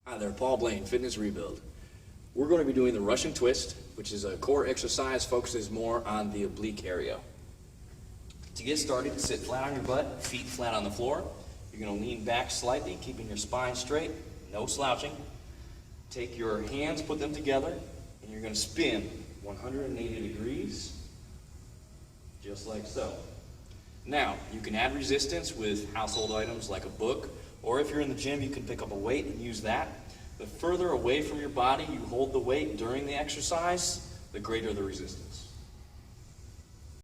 Hi there, Paul Blaine, Fitness Rebuild. We're going to be doing the Russian twist, which is a core exercise, focuses more on the oblique area. To get started, sit flat on your butt, feet flat on the floor. You're going to lean back slightly, keeping your spine straight, no slouching. Take your hands, put them together, and you're going to spin 180 degrees, just like so. Now, you can add resistance with household items like a book, or if you're in the gym, you can pick up a weight and use that. The further away from your body you hold the weight during the exercise, the greater the resistance.